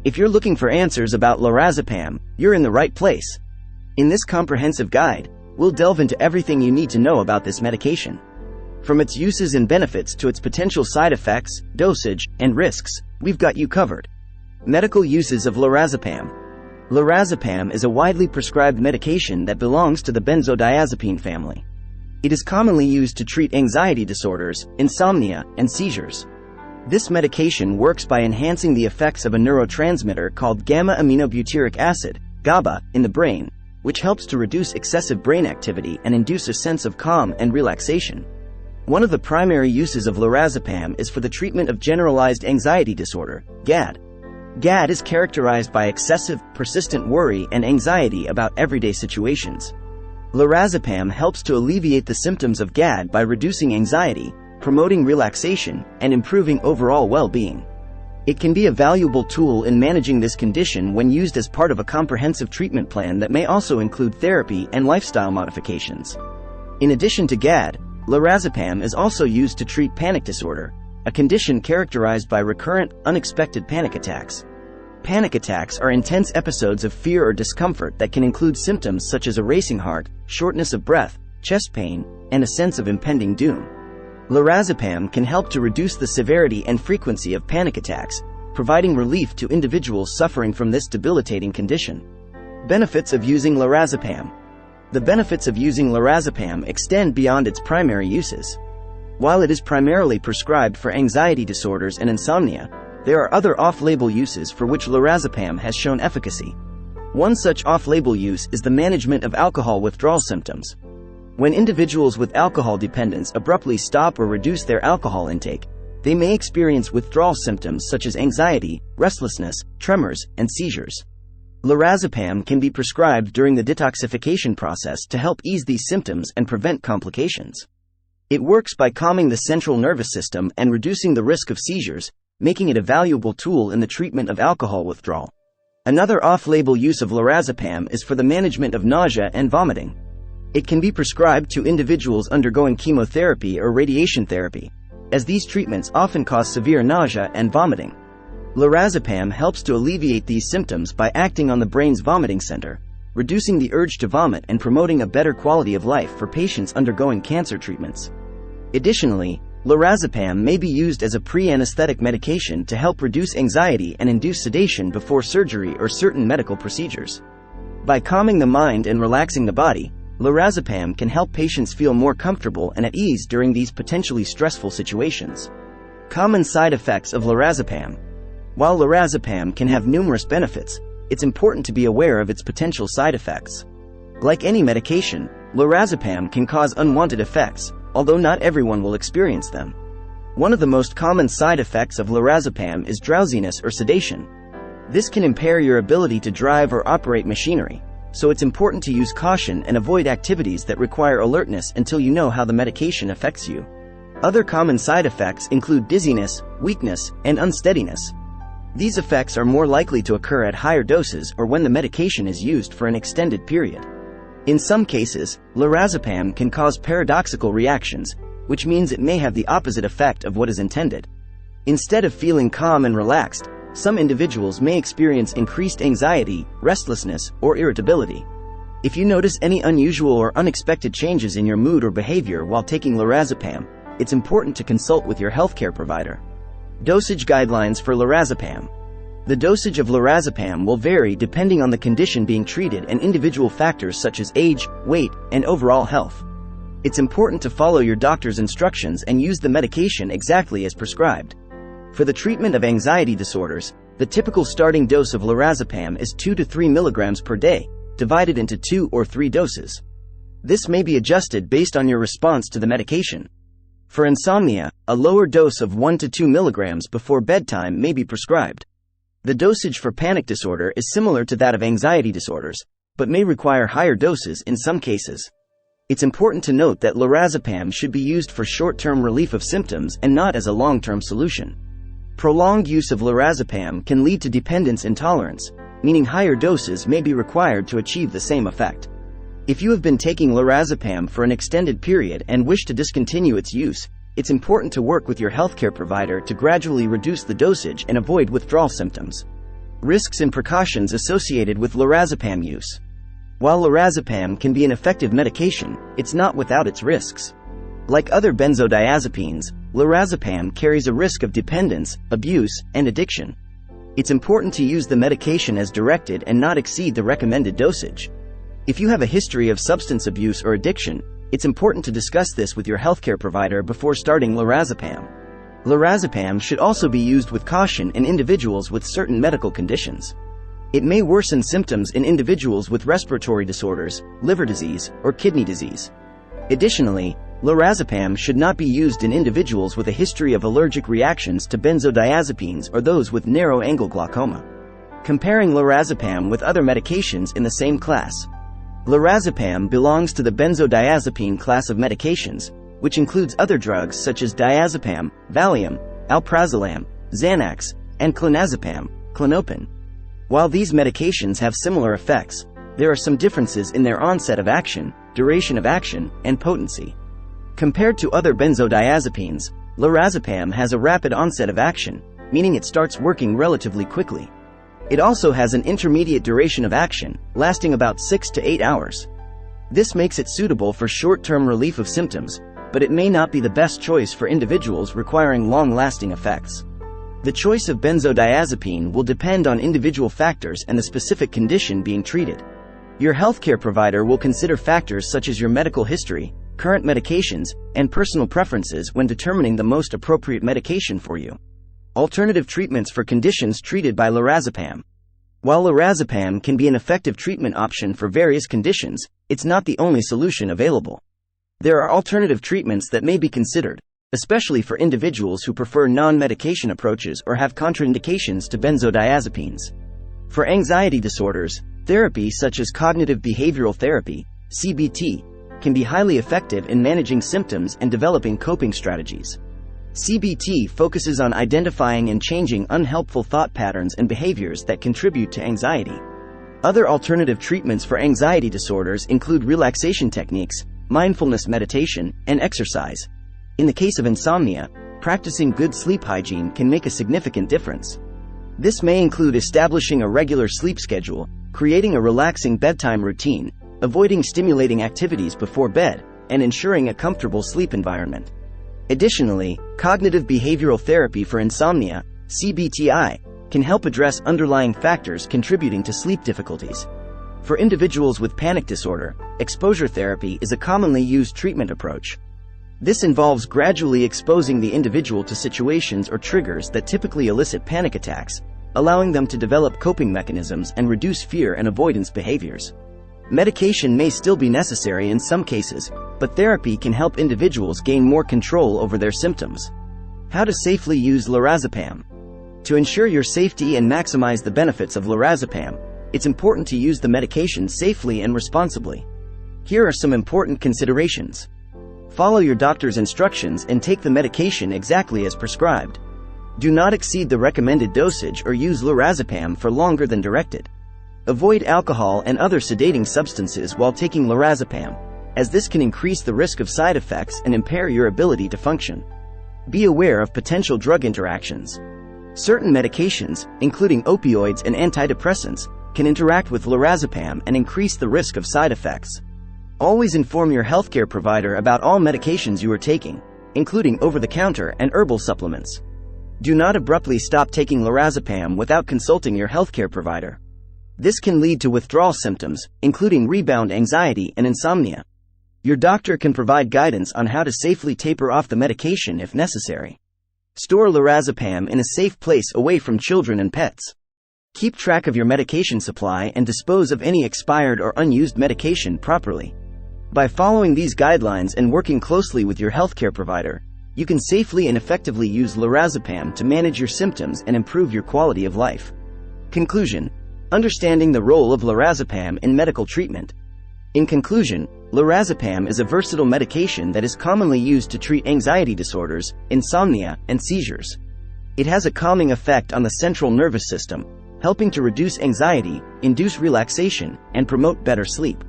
If you're looking for answers about lorazepam, you're in the right place. In this comprehensive guide, we'll delve into everything you need to know about this medication. From its uses and benefits to its potential side effects, dosage, and risks, we've got you covered. Medical uses of lorazepam. Lorazepam is a widely prescribed medication that belongs to the benzodiazepine family. It is commonly used to treat anxiety disorders, insomnia, and seizures. This medication works by enhancing the effects of a neurotransmitter called gamma-aminobutyric acid, GABA, in the brain, which helps to reduce excessive brain activity and induce a sense of calm and relaxation. One of the primary uses of lorazepam is for the treatment of generalized anxiety disorder, GAD. GAD is characterized by excessive, persistent worry and anxiety about everyday situations. Lorazepam helps to alleviate the symptoms of GAD by reducing anxiety, promoting relaxation, and improving overall well-being. It can be a valuable tool in managing this condition when used as part of a comprehensive treatment plan that may also include therapy and lifestyle modifications. In addition to GAD, lorazepam is also used to treat panic disorder, a condition characterized by recurrent, unexpected panic attacks. Panic attacks are intense episodes of fear or discomfort that can include symptoms such as a racing heart, shortness of breath, chest pain, and a sense of impending doom. Lorazepam can help to reduce the severity and frequency of panic attacks, providing relief to individuals suffering from this debilitating condition. Benefits of using lorazepam. The benefits of using lorazepam extend beyond its primary uses. While it is primarily prescribed for anxiety disorders and insomnia, there are other off-label uses for which lorazepam has shown efficacy. One such off-label use is the management of alcohol withdrawal symptoms. When individuals with alcohol dependence abruptly stop or reduce their alcohol intake, they may experience withdrawal symptoms such as anxiety, restlessness, tremors, and seizures. Lorazepam can be prescribed during the detoxification process to help ease these symptoms and prevent complications. It works by calming the central nervous system and reducing the risk of seizures, making it a valuable tool in the treatment of alcohol withdrawal. Another off-label use of lorazepam is for the management of nausea and vomiting. It can be prescribed to individuals undergoing chemotherapy or radiation therapy, as these treatments often cause severe nausea and vomiting. Lorazepam helps to alleviate these symptoms by acting on the brain's vomiting center, reducing the urge to vomit and promoting a better quality of life for patients undergoing cancer treatments. Additionally, lorazepam may be used as a pre-anesthetic medication to help reduce anxiety and induce sedation before surgery or certain medical procedures. By calming the mind and relaxing the body, lorazepam can help patients feel more comfortable and at ease during these potentially stressful situations. Common side effects of lorazepam. While lorazepam can have numerous benefits, it's important to be aware of its potential side effects. Like any medication, lorazepam can cause unwanted effects, although not everyone will experience them. One of the most common side effects of lorazepam is drowsiness or sedation. This can impair your ability to drive or operate machinery, so it's important to use caution and avoid activities that require alertness until you know how the medication affects you. Other common side effects include dizziness, weakness, and unsteadiness. These effects are more likely to occur at higher doses or when the medication is used for an extended period. In some cases, lorazepam can cause paradoxical reactions, which means it may have the opposite effect of what is intended. Instead of feeling calm and relaxed, some individuals may experience increased anxiety, restlessness, or irritability. If you notice any unusual or unexpected changes in your mood or behavior while taking lorazepam, it's important to consult with your healthcare provider. Dosage guidelines for lorazepam. The dosage of lorazepam will vary depending on the condition being treated and individual factors such as age, weight, and overall health. It's important to follow your doctor's instructions and use the medication exactly as prescribed. For the treatment of anxiety disorders, the typical starting dose of lorazepam is 2 to 3 milligrams per day, divided into 2 or 3 doses. This may be adjusted based on your response to the medication. For insomnia, a lower dose of 1 to 2 milligrams before bedtime may be prescribed. The dosage for panic disorder is similar to that of anxiety disorders, but may require higher doses in some cases. It's important to note that lorazepam should be used for short-term relief of symptoms and not as a long-term solution. Prolonged use of lorazepam can lead to dependence intolerance, meaning higher doses may be required to achieve the same effect. If you have been taking lorazepam for an extended period and wish to discontinue its use, it's important to work with your healthcare provider to gradually reduce the dosage and avoid withdrawal symptoms. Risks and precautions associated with lorazepam use. While lorazepam can be an effective medication, it's not without its risks. Like other benzodiazepines, lorazepam carries a risk of dependence, abuse, and addiction. It's important to use the medication as directed and not exceed the recommended dosage. If you have a history of substance abuse or addiction, it's important to discuss this with your healthcare provider before starting lorazepam. Lorazepam should also be used with caution in individuals with certain medical conditions. It may worsen symptoms in individuals with respiratory disorders, liver disease, or kidney disease. Additionally, lorazepam should not be used in individuals with a history of allergic reactions to benzodiazepines or those with narrow-angle glaucoma. Comparing lorazepam with other medications in the same class. Lorazepam belongs to the benzodiazepine class of medications, which includes other drugs such as diazepam, Valium, alprazolam, Xanax, and clonazepam, Klonopin. While these medications have similar effects, there are some differences in their onset of action, duration of action, and potency. Compared to other benzodiazepines, lorazepam has a rapid onset of action, meaning it starts working relatively quickly. It also has an intermediate duration of action, lasting about 6 to 8 hours. This makes it suitable for short-term relief of symptoms, but it may not be the best choice for individuals requiring long-lasting effects. The choice of benzodiazepine will depend on individual factors and the specific condition being treated. Your healthcare provider will consider factors such as your medical history, current medications, and personal preferences when determining the most appropriate medication for you. Alternative treatments for conditions treated by lorazepam. While lorazepam can be an effective treatment option for various conditions, it's not the only solution available. There are alternative treatments that may be considered, especially for individuals who prefer non-medication approaches or have contraindications to benzodiazepines. For anxiety disorders, therapy such as cognitive behavioral therapy, CBT, can be highly effective in managing symptoms and developing coping strategies. CBT focuses on identifying and changing unhelpful thought patterns and behaviors that contribute to anxiety. Other alternative treatments for anxiety disorders include relaxation techniques, mindfulness meditation, and exercise. In the case of insomnia, practicing good sleep hygiene can make a significant difference. This may include establishing a regular sleep schedule, creating a relaxing bedtime routine, avoiding stimulating activities before bed, and ensuring a comfortable sleep environment. Additionally, cognitive behavioral therapy for insomnia, CBTI, can help address underlying factors contributing to sleep difficulties. For individuals with panic disorder, exposure therapy is a commonly used treatment approach. This involves gradually exposing the individual to situations or triggers that typically elicit panic attacks, allowing them to develop coping mechanisms and reduce fear and avoidance behaviors. Medication may still be necessary in some cases, but therapy can help individuals gain more control over their symptoms. How to safely use lorazepam. To ensure your safety and maximize the benefits of lorazepam, it's important to use the medication safely and responsibly. Here are some important considerations. Follow your doctor's instructions and take the medication exactly as prescribed. Do not exceed the recommended dosage or use lorazepam for longer than directed. Avoid alcohol and other sedating substances while taking lorazepam, as this can increase the risk of side effects and impair your ability to function. Be aware of potential drug interactions. Certain medications, including opioids and antidepressants, can interact with lorazepam and increase the risk of side effects. Always inform your healthcare provider about all medications you are taking, including over-the-counter and herbal supplements. Do not abruptly stop taking lorazepam without consulting your healthcare provider. This can lead to withdrawal symptoms, including rebound anxiety and insomnia. Your doctor can provide guidance on how to safely taper off the medication if necessary. Store lorazepam in a safe place away from children and pets. Keep track of your medication supply and dispose of any expired or unused medication properly. By following these guidelines and working closely with your healthcare provider, you can safely and effectively use lorazepam to manage your symptoms and improve your quality of life. Conclusion: understanding the role of lorazepam in medical treatment. In conclusion, lorazepam is a versatile medication that is commonly used to treat anxiety disorders, insomnia, and seizures. It has a calming effect on the central nervous system, helping to reduce anxiety, induce relaxation, and promote better sleep.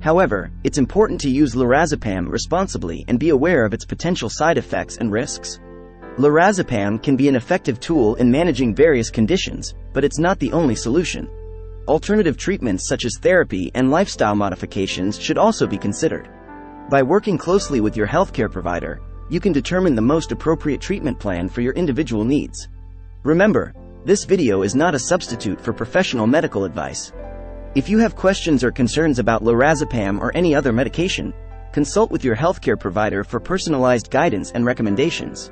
However, it's important to use lorazepam responsibly and be aware of its potential side effects and risks. Lorazepam can be an effective tool in managing various conditions, but it's not the only solution. Alternative treatments such as therapy and lifestyle modifications should also be considered. By working closely with your healthcare provider, you can determine the most appropriate treatment plan for your individual needs. Remember, this video is not a substitute for professional medical advice. If you have questions or concerns about Lorazepam or any other medication, consult with your healthcare provider for personalized guidance and recommendations.